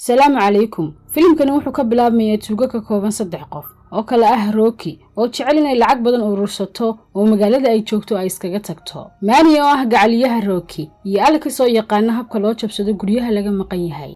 Salaamu calaykum. Filimkani wuxuu ka bilaabmayaa tuugo ka kooban 3 qof oo kala ah Rocky oo jecel inay lacag badan urursato oo magaalada ay joogto ay iskaga tagto. Manny oo ah gacaliyaha Rocky iyo Alex oo yaqaan habka loo jabsado guryaha laga maqan yahay.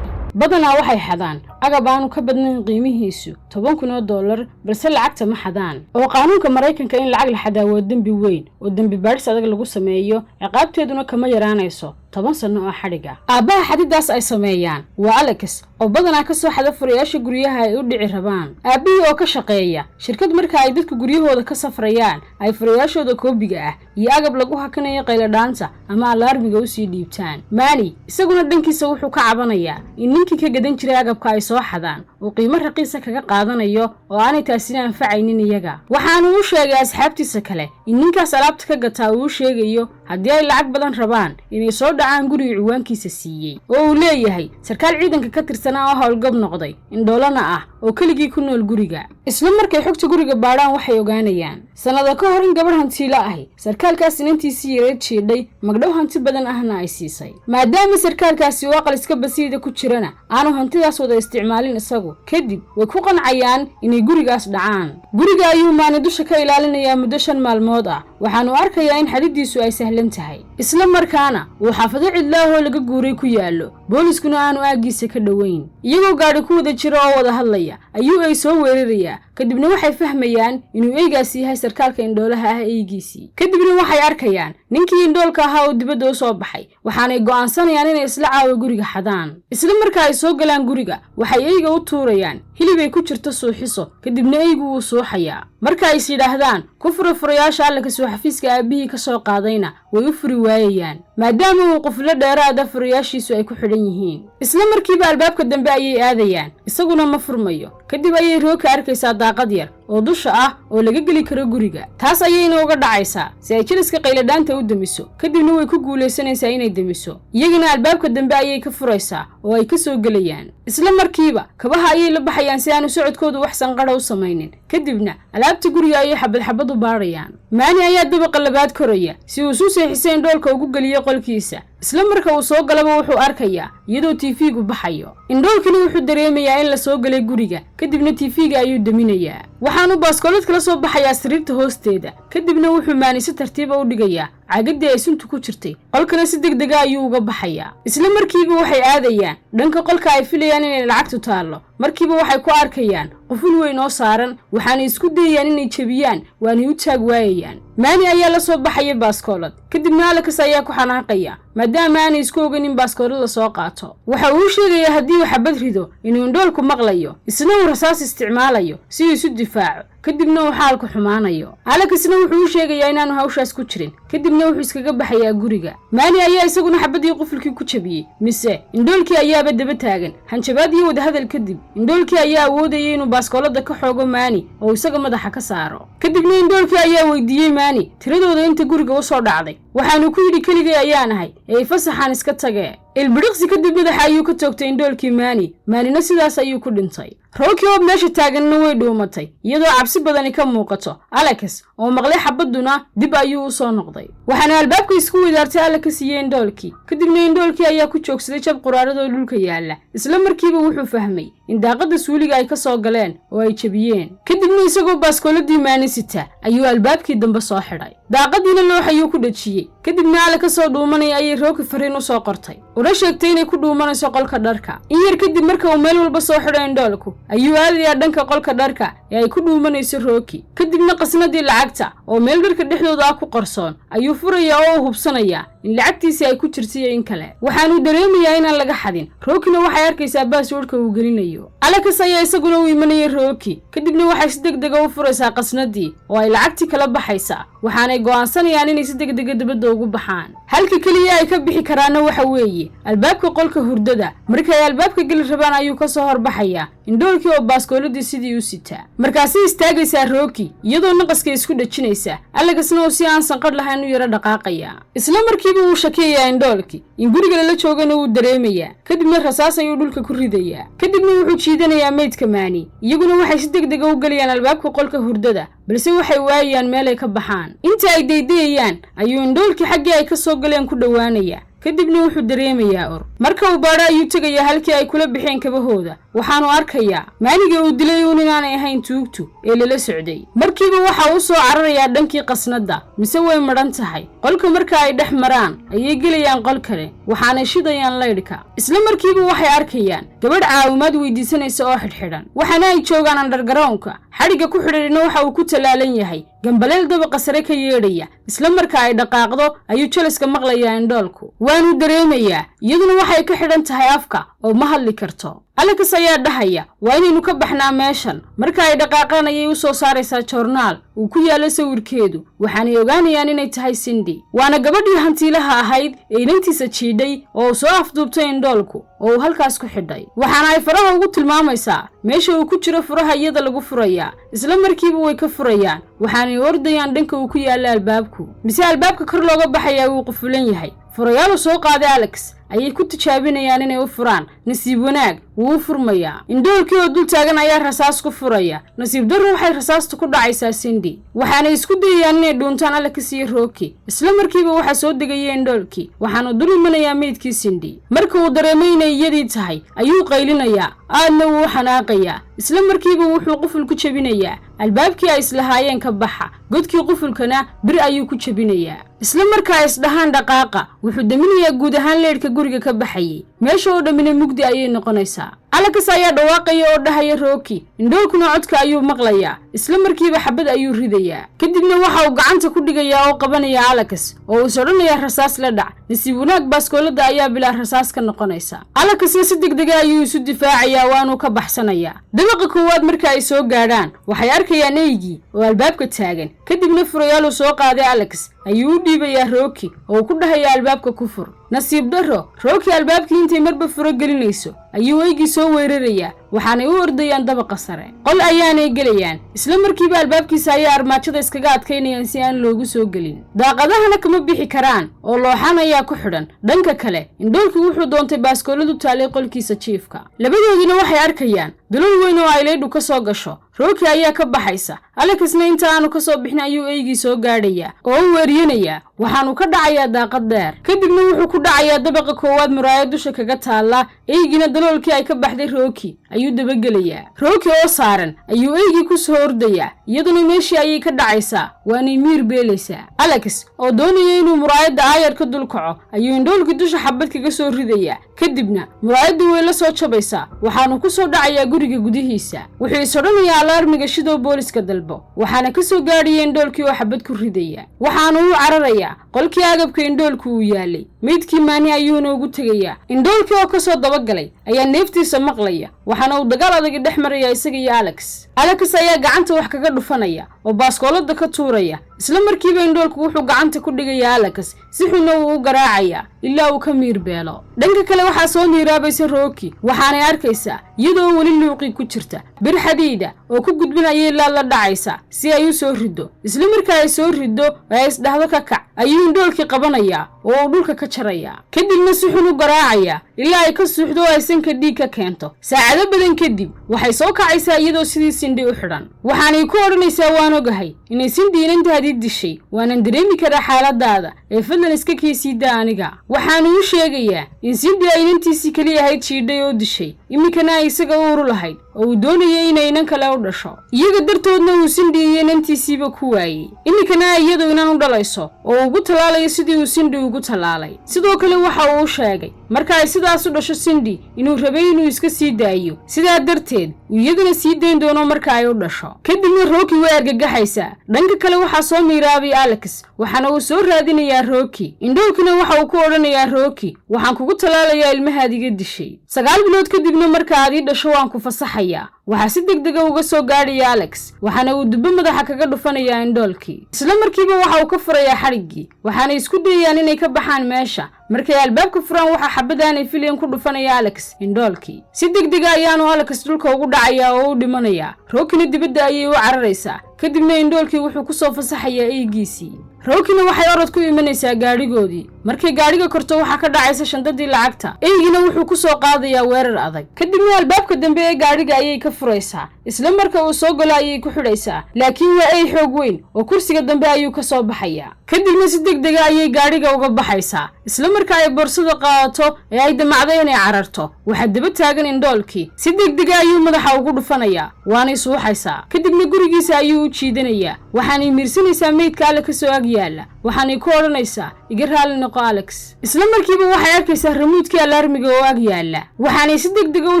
badanaa waxay xadaan agab aanu ka badnayn qiimihiisu $10,000 balse lacagta ma xadaan oo qaanuunka Mareykanka in lacag la xadaa waa dambi weyn oo dambi baadhis adag lagu sameeyo ciqaabteeduna kama yaraanayso 10 sano oo xadhiga. Aabaha xadidaas ay sameeyaan waa Alex oo badanaa ka soo xada furayaasha guryaha ay u dhici rabaan. Aabihii oo ka shaqeeya shirkad marka ay dadku guryahooda ka safrayaan ay furayaashooda koobiga ah iyo agab lagu hakanayo qayladhaanta ama alarmiga u sii dhiibtaan. Manny isaguna dhankiisa wuxuu ka cabanayaa in ninkii ka gadan jiray agabka ay soo xadaan oo qiimo raqiis ah kaga qaadanayo oo aanay taasina anfacaynin iyaga. Waxaanu u sheegay asxaabtiisa kale in ninkaas alaabta ka gataa uu sheegayo haddii ay lacag badan rabaan inay soo dhacaan guriga ciwaankiisa siiyay oo uu leeyahay sarkaal ciidanka ka tirsanaa oo howlgab noqday indhoolana ah oo keligii ku nool guriga. Isla markay xogta guriga baadhaan waxay ogaanayaan sanado ka hor in gabadh hantiilo ahi sarkaalkaas inantiisii yareed jiidhay magdhow hanti badan ahna ay siisay. maadaama sarkaalkaasi uu aqal iska basiida ku jirana aanu hantidaas wada isticmaalin isagu kadib way ku qancayaan inay gurigaas dhacaan. Guriga ayuu Manny dusha ka ilaalinayaa muddo 5 maalmood ah waxaanu arkayaa in xadidiisu ay sahlan tahay isla markaana uu xaafado cidlaahoo laga guuray ku yaalo booliskuna aanu aagiisa ka dhaweyn. iyagoo gaadhi ku wada jiro oo wada hadlaya ayuu ay soo weerarayaa kadibna waxay fahmayaan inuu eegaasi yahay sarkaalka indhoolaha ah eegiisii. kadibna waxay arkayaan ninkii indhoolka ahaa oo dibadda u soo baxay waxaanay go'aansanayaan inay isla caawa guriga xadaan. isla marka ay soo galaan guriga waxay eeyga u tuurayaan hilib ay ku jirto suuxiso kadibna eeygu wuu suuxayaa. marka ay yidhaahdaan ku furayaasha Alex oo xafiiska aabihii ka soo qaadayna way u furi waayayaan maadaama uu qofla dheeraada furayaashiisu ay ku xidhan yihiin. isla markiiba albaabka dambe ayay aadayaan isaguna ma furmayo. kadib ayay Rocky arkaysaa daaqad yar oo dusha ah oo laga geli karo guriga. taas ayayna uga dhacaysaa si ay jiliska qayladhaanta u damiso kadibna way ku guuleysanaysaa inay damiso. iyagana albaabka dambe ayay ka furaysaa oo ay ka soo galayaan. isla markiiba kabaha ayay la baxayaan si aanu socodkoodu wax sanqadha u samaynin. kadibna alaabta guriga ayay xabad u baarayaan. Manny ayaa dabaqa labaad koraya si uu soo seexisay indhoolka ugu galiyo qolkiisa. isla marka uu soo galaba wuxuu arkayaa iyadoo TV-gu baxayo. indhoolkani wuxuu dareemayaa in la soo galay guriga kadibna TV-ga ayuu daminayaa. waxaanu baaskoolad kala soo baxayaa sariirta hoosteeda kadibna wuxuu Manny si tartiib ah u dhigayaa caagadii ay suntu ku jirtay. qolkana si degdeg ah ayuu uga baxayaa. isla markiiba waxay aadayaan dhanka qolka ay filayaan inay lacagtu taalo. markiiba waxay ku arkayaan quful weyn oo saaran waxaanay isku dayayaan inay jabiyaan waanay u taag waayayaan. Manny ayaa la soo baxaya baaskoolad kadibna Alex ayaa ku xanaaqaya maadaama aanay isku oganin baaskoolad la soo qaato. waxa uu sheegayaa haddii uu xabad rido inuu indhoolku maqlayo isna uu rasaas isticmaalayo si uu isu difaaco kadibna uu xaalku xumaanayo. Alexna wuxuu sheegayaa inaanu hawshaas ku jirin kadibna wuxuu iskaga baxayaa guriga. Manny ayaa isaguna xabadii qufulkii ku jabiyay mise indhoolkii ayaaba daba taagan. hanjabaad iyo wada hadal kadib indhoolkii ayaa awoodayay inuu baaskoolada ka xoogo Manny oo isaga madaxa ka saaro. kadibna indhoolkii ayaa weydiiyay Manny tiradooda inta guriga u soo dhacday waxaanu ku yidhi keligay ayaan ahay ee fasaxan iska tagee. ilbiriqsi kadib madaxa ayuu ka toogtay indhoolkii Manny. Mannyna sidaas ayuu ku dhintay. Rocky oo meesha taaganna way dhuumatay iyadoo cabsi badani ka muuqato. Alex oo maqlay xabaduna dib ayuu u soo noqday. waxaana albaabka isku wadaartay Alex iyo indhoolkii. kadibna indhoolkii ayaa ku joogsaday jab quraarada oo dhulka yaala. isla markiiba wuxuu fahmay in daaqada suuliga ay ka soo galeen oo ay jabiyeen. kadibna isagoo baaskooladii Manny sita ayuu albaabkii dambe soo xidhay. daaqadiina loox ayuu ku dhajiyay. kadibna Alex soo dhuumanaya ayay Rocky fariin u soo qortay una sheegtay inay ku dhuumanayso qolka dharka. in yar kadib marka uu meel walba soo xidhay indhoolku ayuu aadayaa dhanka qolka dharka ee ay ku dhuumanayso Rocky. kadibna qasnadii lacagta oo meel dharka dhexdooda ah ku qarsoon ayuu furayaa oo hubsanayaa in lacagtiisii ay ku jirtay in kale. waxaanu dareemayaa inaan laga xadin. Rockyna waxay arkaysaa baaswordka uu gelinayo. Alex ayaa isaguna u imanaya Rocky kadibna waxay si degdeg ah u furaysaa qasnadii oo ay lacagtii kala baxaysaa. waxaanay go'aansanayaan inay si degdeg ah dibadda ugu baxaan. halka kaliya ay ka bixi karaana waxa weeye albaabka qolka hurdada. markay albaabka gali rabaan ayuu ka soo horbaxayaa indhoolkii oo baaskooladii sidii u sitaa. markaasay istaagaysaa Rocky iyadoo naqaska isku dhajinaysa. Alexna oo si aan sanqadh lahayn u yara dhaqaaqaya. isla markiiba markiiba uu shakiyayaa indhoolkii in guriga lala joogana uu dareemayaa kadibna rasaas ayuu dhulka ku ridayaa kadibna wuxuu jiidanayaa meydka maani iyaguna waxay si degdega u galayaan albaabka qolka hurdada balse waxay waayayaan meel ay ka baxaan inta ay daydayayaan ayuu indhoolkii xaggii ay ka soo galeen ku dhowaanayaa kadibna wuxuu dareemayaa or marka uu baadho ayuu tegayaa halkii ay kula bixeen kabahooda waxaanu arkayaa maaniga uu dilay uun inaanay ahayn tuugtu ee lala socday markiiba waxa uu soo cararayaa dhankii qasnadda mise way madhan tahay qolka marka ay dhex maraan ayay gelayaan qol kale waxaanay shidayaan laydhka isla markiiba waxay arkayaan gabadh caawimaad weydiisanaysa oo xidhxidhan waxaana ay joogaan undergroundka xadhigga ku xidhanina waxa uu ku tallaalan yahay gambaleel dabaqa sare ka yeedhaya isla marka ay dhaqaaqdo ayuu jalaska maqlayaa indhoolku waanu dareemayaa iyaduna waxay ka xidhan tahay afka oo ma hadli karto Alex ayaa dhahaya waa inaynu ka baxnaa meeshan marka ay dhaqaaqaan ayay u soo saaraysaa joornaal uu ku yaalo sawirkeedu waxaanay ogaanayaan inay tahay Cindy waana gabadhii hantiilaha ahayd ee inantiisa jiidhay oo soo afduubtay indhoolku oo halkaas ku xidhay waxaana ay faraha ugu tilmaamaysaa meesha uu ku jiro furaha iyada lagu furayaa isla markiiba way ka furayaan waxaanay ordayaan dhanka uu ku yaalo albaabku mise albaabka kor looga baxayaa uu qufulan yahay furayaal soo qaaday Alex ayay ku tijaabinayaan inay u furaan nasiib wanaag wuu furmayaa indhoolkii oo dul taagan ayaa rasaas ku furaya nasiib darro waxay rasaasta ku dhacaysaa Cindy waxaana isku dayayaan inay dhuuntaan Alex iyo Rocky isla markiiba waxa soo degayay indhoolkii waxaana dul imanayaa meydkii Cindy marka uu dareemay inay iyadii tahay ayuu qaylinayaa aadna wuu xanaaqayaa isla markiiba wuxuu quful ku jabinayaa albaabkii ay islahaayeen ka baxa godkii qufulkana bir ayuu ku jabinayaa isla markaa isdhahaan dhaqaaqa wuxuu daminayaa guud ahaan leedhka guriga ka baxayay meesha oo dhamina mugdi ayay noqonaysaa Alex ayaa dhawaaqaya oo dhahaya Rocky indhoolkuna codka ayuu maqlayaa isla markiiba xabad ayuu ridayaa kadibna waxa uu gacanta ku dhigayaa oo qabanaya Alex oo uu soodhanaya rasaas la dhac nasiib wanaag baaskoolada ayaa bilaa rasaas ka noqonaysa Alex si degdeg ah ayuu isu difaacayaa waanu ka baxsanayaa dabaqa koowaad marka ay soo gaadhaan waxay arkayaan eeygi oo albaabka taagan kadibna furayaal soo qaaday Alex ayuu dhiibayaa Rocky oo ku dhahaya albaabka ku fur nasiib darro Rocky albaabkii intay marba furo gelinayso ayuu eeygi soo weerarayaa waxaanay u ordayaan dabaqa sare qol ayaanay gelayaan isla markiiba albaabkiisa ayaa armaajada iskaga adkaynayaan si aan loogu soo gelin daaqadahana kama bixi karaan oo looxan ayaa ku xidhan dhanka kale indhoolkii wuxuu doontay baaskooladu taalay qolkiisa jiifka labadoodina waxay arkayaan dulal weyn oo ay leedhu ka soo gasho Rocky ayaa ka baxaysa Alexna inta aanu ka soo bixin ayuu eeygi soo gaadhaya oo u weeriyanayaa waxaanu ka dhacayaa daaqad dheer kadibna wuxuu ku dhacayaa dabaqa koowaad muraayad dusha kaga taala eeygina daloolkii ay ka baxday Rocky ayuu dabagelayaa Rocky oo saaran ayuu eeygi ku soo ordayaa iyaduna meeshii ayay ka dhacaysaa waanay miir beelaysaa Alex oo doonaya inuu muraayadda aayar ka dul kaco ayuu indhoolkii dusha xabad kaga soo ridayaa kadibna muraayaddu way la soo jabaysaa waxaanu ku soo dhacayaa guriga gudihiisa wuxuu isodhanayaa alarmiga shidoo booliska dalbo waxaana ka soo gaadhiyay indhoolkii oo xabad ku ridaya waxaanu u cararayaa qolkii agabka indhoolku uu yaalay meydkii maani ayuuna ugu tegayaa indhoolkii oo ka soo dabagalay ayaa neeftiisa maqlaya waxaana uu dagaal adag dhex maraya isaga iyo Alex ayaa gacanta wax kaga dhufanaya oo baaskoolada ka tuuraya isla markiiba indhoolku wuxuu gacanta ku dhigayaa Alex si xuna uu u garaacaya ilaa uu ka miir beelo dhanka kale waxa soo miiraabaysa Rocky waxaanay arkaysaa iyadoo wali luuqi ku jirta bir xadiida oo ku gudbinaya ilaa la dhacaysa si ay u soo rido isla markaa ay soo rido ay isdhaxdo ka kac ayuu indhoolkii qabanaya oo dhulka ka jaraya kadibna si xun u garaacaya ilaa ay ka suuxdo ay sanka dhiig ka keento saacado badan kadib waxay soo kacaysaa iyadoo sidii Cindy u xidhan waxaanay ku oranaysaa waan ogahay inay Cindy inantaadii dishay waanan dareemi karaa xaaladaada ee fadlan iska kiisiida aniga waxaanu u sheegayaa in Cindy ay inantiisii kaliya ahayd jiidhay oo dishay imikana ay isaga uuru lahayd oo uu doonayay inay inan kale u dhasho iyaga dartoodna uu Cindy iyo inantiisiiba ku waayay imikana iyadu inan u dhalayso oo ugu talaalayo sidii uu Cindy ugu talaalay sidoo kale waxa uu sheegay marka ay sidaas u dhasho Cindy inuu rabay inuu iska sii daayo sidaa darteed uu iyaduna sii dayn doono marka ay u dhasho kadibna Rocky way argagaxaysaa dhanka kale waxa soo miiraabay Alex waxaana uu soo raadinayaa Rocky indhoolkina waxa uu ku oranayaa Rocky waxaan kugu talaalayaa ilmahaadiga dishay 9 bilood kadibna marka aad ii dhasho waan ku fasaxayaa waxa si degdeg ah uga soo gaadhay Alex waxaana uu dubba madaxa kaga dhufanayaa indhoolkii isla markiiba waxa uu ka furayaa xarigii waxaana isku dayayaan inay ka baxaan meesha markay albaabka furaan waxa xabadaanay filim ku dhufanaya Alex indhoolkii si degdeg ah ayaanu Alex dhulka ugu dhacayaa oo u dhimanaya Rocky dibadda ayay u cararaysaa kadibna indhoolkii wuxuu ku soo fasaxayaa eygiisii. Rookina waxay orod ku imanaysaa gaadhigoodii. Markay gaadhiga korto waxaa ka dhacaysa shandadii lacagta. Eygina wuxuu ku soo qaadayaa weerar adag. Kadibna albaabka dambe ee gaadhiga ayay ka furaysaa. Isla marka uu soo galo ayay ku xidhaysaa. Laakiin waa ey xoog weyn oo kursiga dambe ayuu ka soo baxayaa. Kadibna si degdeg ah ayay gaadhiga uga baxaysaa. Isla marka ay boorsada qaadato ee ay damacday inay cararto, waxa daba taagan indhoolkii. Si degdeg ah ayuu madaxa ugu dhufanayaa, waana suuxaysaa. Kadibna gurigiisa ayuu u jiidanayaa. Waxaanay miirsanaysaa meydka alle ka soo ag yaala. Waxaanay ku odhanaysaa iga raali noqo Alex. Isla markiiba waxay arkaysaa remote-kii alarmiga oo ag yaala. Waxaanay si degdeg ah u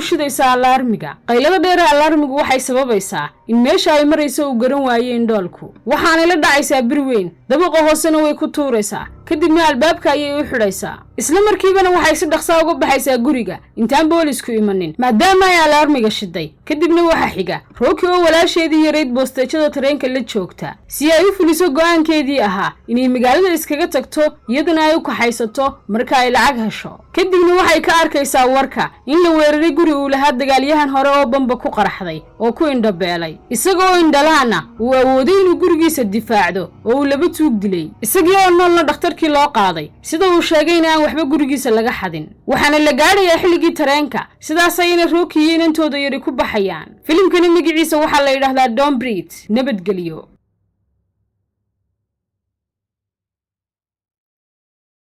shidaysaa alarmiga. Qaylada dheer ee alarmigu waxay sababaysaa in meesha ay marayso uu garan waayo indhoolku. Waxaanay la dhacaysaa bir weyn, dabaqa hoosena way ku tuuraysaa. kadibna albaabka ayay u xidhaysaa. Isla markiibana waxay si dhaqso uga baxaysaa guriga intaan boolisku imanin, maadaama ay alarmiga shiday. Kadibna waxa xiga Rocky oo walaasheedii yareyd boostejada tareenka la joogta si ay u fuliso go'aankeedii ahaa inay magaalada iskaga tagto iyadana ay u kaxaysato marka ay lacag hesho. kadibna waxay ka arkaysaa warka in la weeraray guri uu lahaa dagaalyahan hore oo bamba ku qaraxday oo ku indhabeelay, isagoo indhalaana uu awooday inuu gurigiisa difaacdo oo uu laba tuug dilay, isagii oo noolna dhakhtarkii loo qaaday sida uu sheegay in aan waxba gurigiisa laga xadin. waxaana la gaadhayaa xilligii tareenka, sidaas ayna Rocky iyo inantooda yari ku baxayaan. filimkani magaciisa waxaa la yiraahdaa Don't Breathe, nabadgelyo.